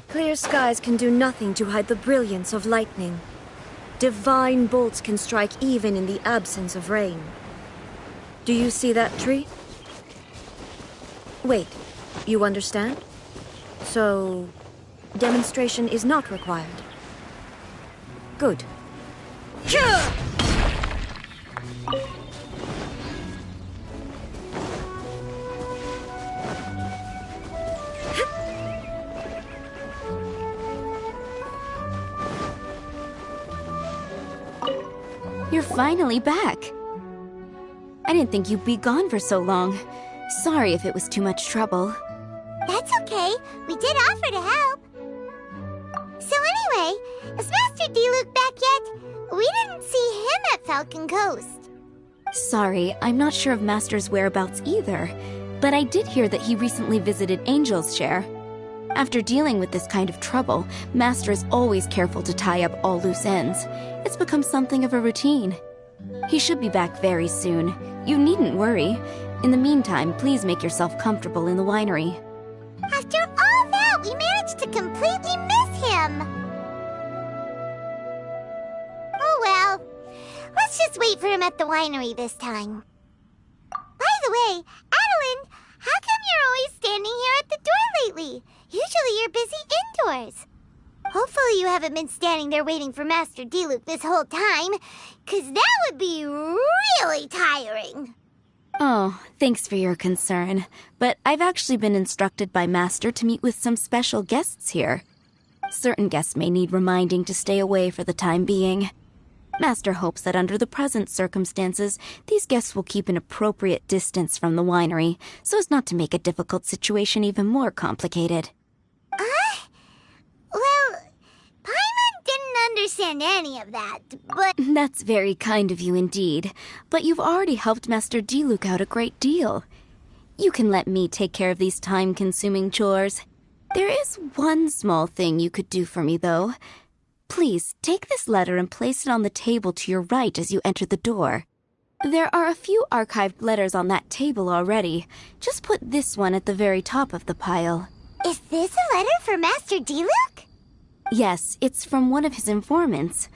Clear skies can do nothing to hide the brilliance of lightning. Divine bolts can strike even in the absence of rain. Do you see that tree? Wait, you understand? So, demonstration is not required. Good. You're finally back. I didn't think you'd be gone for so long. Sorry if it was too much trouble. That's okay. We did offer to help. So anyway, is Master Diluc back yet? We didn't see him at Falcon Coast. Sorry, I'm not sure of Master's whereabouts either, but I did hear that he recently visited Angel's Share. After dealing with this kind of trouble, Master is always careful to tie up all loose ends. It's become something of a routine. He should be back very soon. You needn't worry. In the meantime, please make yourself comfortable in the winery. After all that, we managed to completely miss him. Oh well. Let's just wait for him at the winery this time. By the way, Adeline, how come you're always standing here at the door lately? Usually you're busy indoors. Hopefully you haven't been standing there waiting for Master Diluc this whole time, 'cause that would be really tiring. Oh, thanks for your concern. But I've actually been instructed by Master to meet with some special guests here. Certain guests may need reminding to stay away for the time being. Master hopes that under the present circumstances, these guests will keep an appropriate distance from the winery, so as not to make a difficult situation even more complicated. Well, Paimon didn't understand any of that, but... That's very kind of you indeed, but you've already helped Master Diluc out a great deal. You can let me take care of these time-consuming chores. There is one small thing you could do for me, though. Please, take this letter and place it on the table to your right as you enter the door. There are a few archived letters on that table already. Just put this one at the very top of the pile. Is this a letter for Master Diluc? Yes, it's from one of his informants.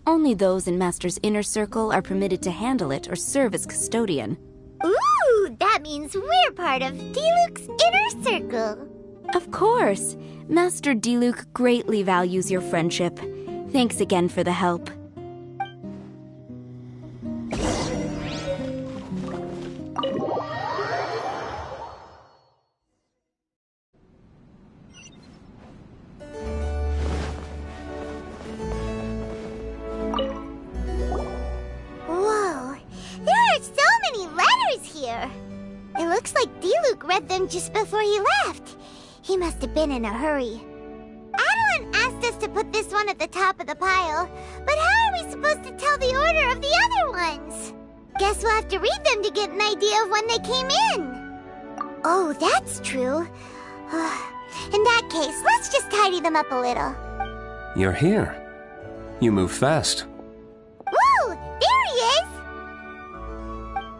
Only those in Master's inner circle are permitted to handle it or serve as custodian. Ooh, that means we're part of Diluc's inner circle. Of course. Master Diluc greatly values your friendship. Thanks again for the help. It looks like Diluc read them just before he left. He must have been in a hurry. Adeline asked us to put this one at the top of the pile, but how are we supposed to tell the order of the other ones? Guess we'll have to read them to get an idea of when they came in. Oh, that's true. In that case, let's just tidy them up a little. You're here. You move fast. Woo! There he is!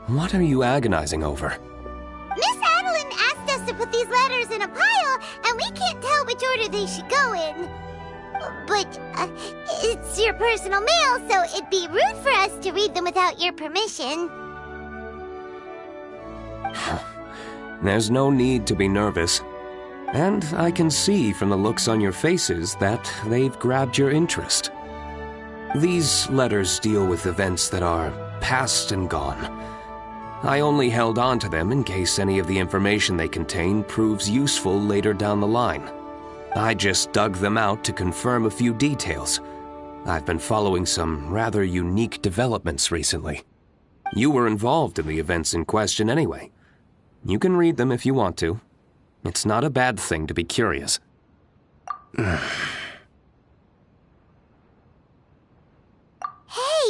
What are you agonizing over? Miss Adeline asked us to put these letters in a pile, and we can't tell which order they should go in. But it's your personal mail, so it'd be rude for us to read them without your permission. There's no need to be nervous. And I can see from the looks on your faces that they've grabbed your interest. These letters deal with events that are past and gone. I only held on to them in case any of the information they contain proves useful later down the line. I just dug them out to confirm a few details. I've been following some rather unique developments recently. You were involved in the events in question anyway. You can read them if you want to. It's not a bad thing to be curious. Hey,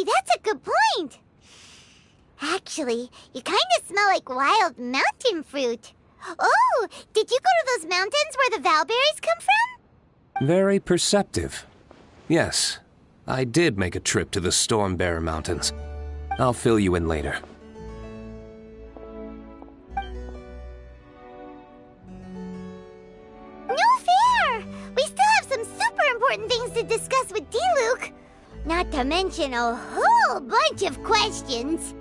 that's a good point! Actually, you kind of smell like wild mountain fruit. Oh, did you go to those mountains where the Valberries come from? Very perceptive. Yes, I did make a trip to the Stormbearer Mountains. I'll fill you in later. No fair! We still have some super important things to discuss with D-Luke. Not to mention a whole bunch of questions.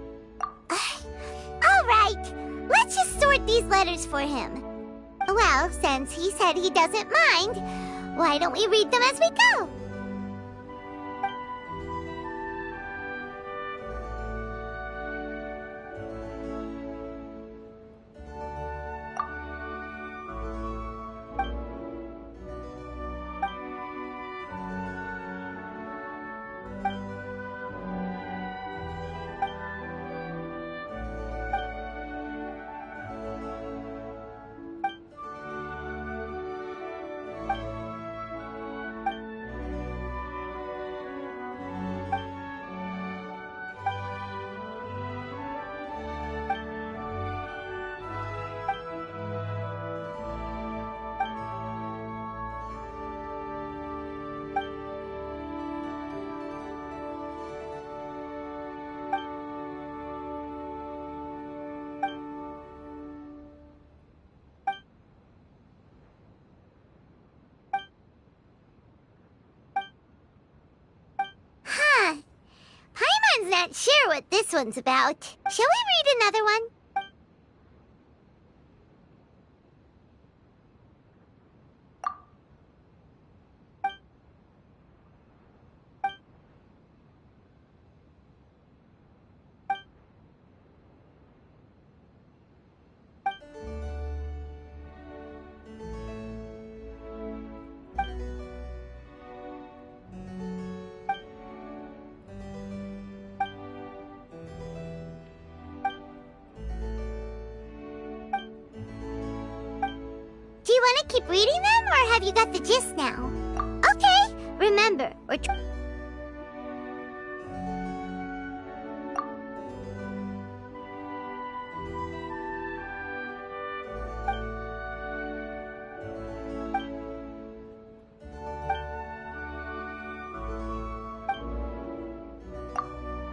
Alright, let's just sort these letters for him. Well, since he said he doesn't mind, why don't we read them as we go? Paimon's not sure what this one's about. Shall we read another one? Do you want to keep reading them, or have you got the gist now? Okay, remember, we're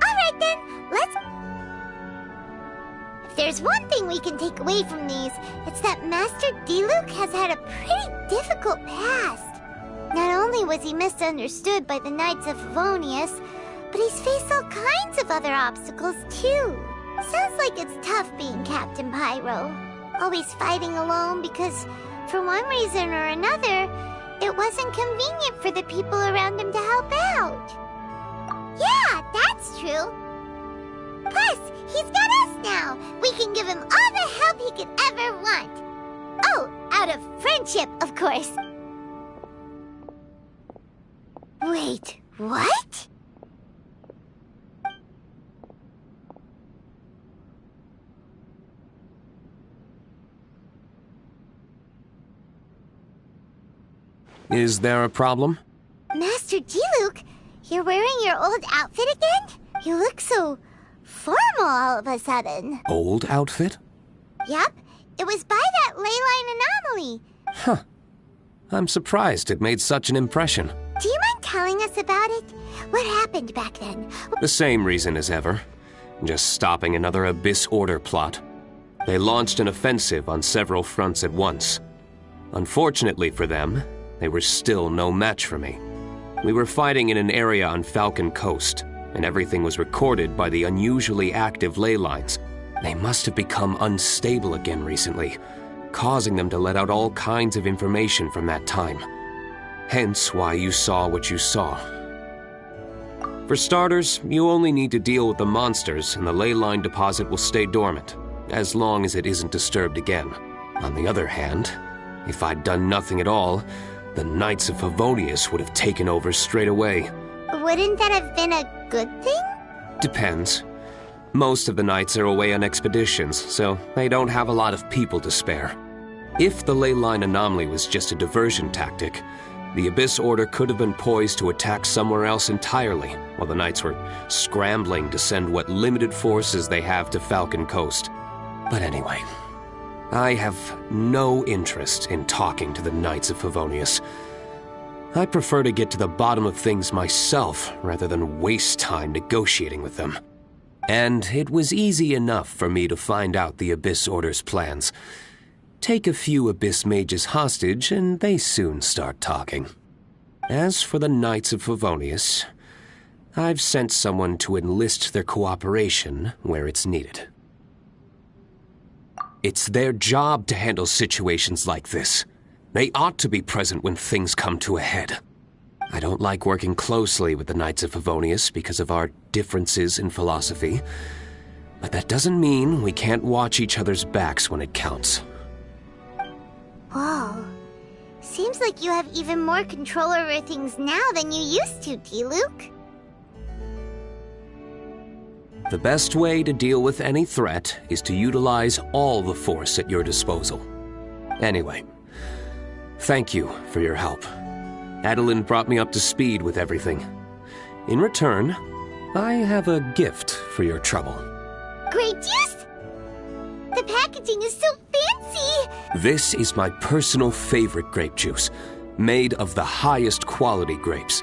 Alright then, let's... If there's one thing we can take away from these, it's that Master D-Luke has had a pretty difficult past. Not only was he misunderstood by the Knights of Favonius, but he's faced all kinds of other obstacles too. Sounds like it's tough being Captain Pyro. Always fighting alone because, for one reason or another, it wasn't convenient for the people around him to help out. Yeah, that's true. Plus, he's got us now. We can give him all the help he could ever want. Oh, out of friendship, of course. Wait, what? Is there a problem? Master D-Luke, you're wearing your old outfit again? You look so formal all of a sudden. Old outfit? Yup, it was by that ley line anomaly. Huh. I'm surprised it made such an impression. Do you mind telling us about it? What happened back then? The same reason as ever. Just stopping another Abyss Order plot. They launched an offensive on several fronts at once. Unfortunately for them, they were still no match for me. We were fighting in an area on Falcon Coast, and everything was recorded by the unusually active ley lines. They must have become unstable again recently, causing them to let out all kinds of information from that time. Hence why you saw what you saw. For starters, you only need to deal with the monsters and the ley line deposit will stay dormant, as long as it isn't disturbed again. On the other hand, if I'd done nothing at all, the Knights of Favonius would have taken over straight away. Wouldn't that have been a good thing? Depends. Most of the Knights are away on expeditions, so they don't have a lot of people to spare. If the ley line anomaly was just a diversion tactic, the Abyss Order could have been poised to attack somewhere else entirely, while the Knights were scrambling to send what limited forces they have to Falcon Coast. But anyway, I have no interest in talking to the Knights of Favonius. I prefer to get to the bottom of things myself, rather than waste time negotiating with them. And it was easy enough for me to find out the Abyss Order's plans. Take a few Abyss mages hostage, and they soon start talking. As for the Knights of Favonius, I've sent someone to enlist their cooperation where it's needed. It's their job to handle situations like this. They ought to be present when things come to a head. I don't like working closely with the Knights of Favonius because of our differences in philosophy, but that doesn't mean we can't watch each other's backs when it counts. Whoa. Seems like you have even more control over things now than you used to, D-Luke. The best way to deal with any threat is to utilize all the force at your disposal. Anyway, thank you for your help. Adeline brought me up to speed with everything. In return, I have a gift for your trouble. Grape juice? The packaging is so fancy! This is my personal favorite grape juice, made of the highest quality grapes.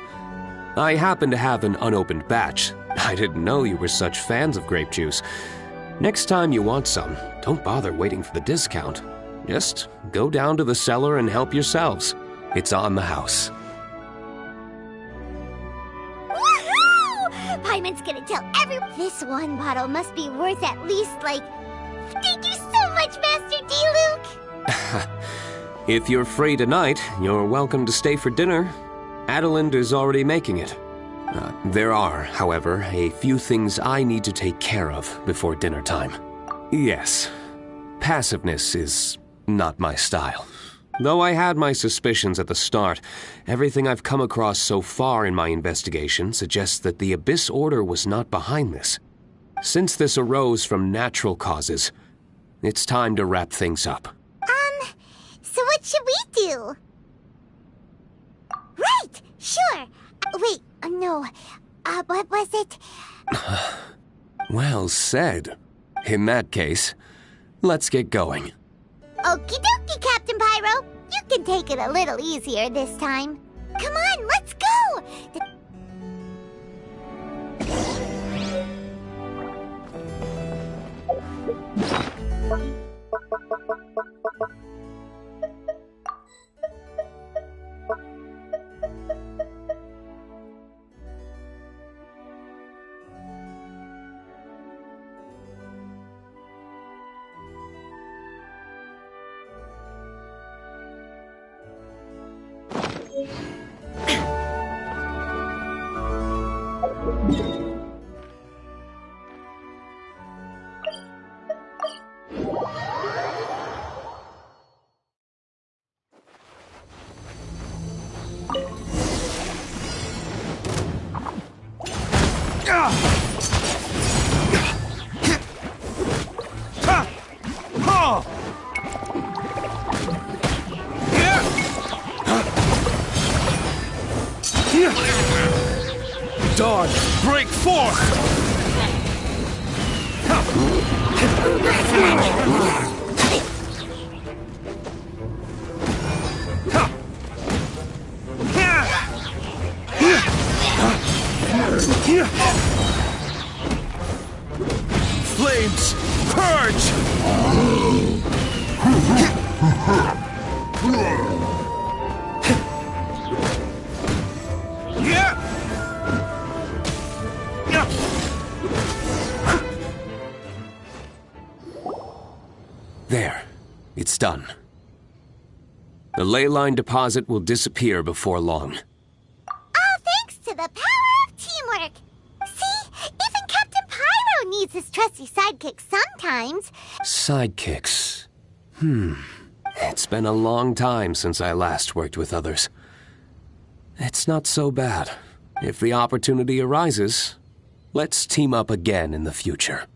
I happen to have an unopened batch. I didn't know you were such fans of grape juice. Next time you want some, don't bother waiting for the discount. Just go down to the cellar and help yourselves. It's on the house. Woohoo! Paimon's gonna tell everyone. This one bottle must be worth at least, like... Thank you so much, Master D-Luke! If you're free tonight, you're welcome to stay for dinner. Adeline is already making it. There are, however, a few things I need to take care of before dinner time. Yes, passiveness is not my style. Though I had my suspicions at the start, everything I've come across so far in my investigation suggests that the Abyss Order was not behind this. Since this arose from natural causes, it's time to wrap things up. So what should we do? Right! Sure! Wait, no. What was it? Well said. In that case, let's get going. Okie dokie, Captain Pyro. You can take it a little easier this time. Come on, let's go! Dawn, break forth! Flames, purge! There. It's done. The ley line deposit will disappear before long. All thanks to the power of teamwork! See? Even Captain Pyro needs his trusty sidekick sometimes. Sidekicks. It's been a long time since I last worked with others. It's not so bad. If the opportunity arises, let's team up again in the future.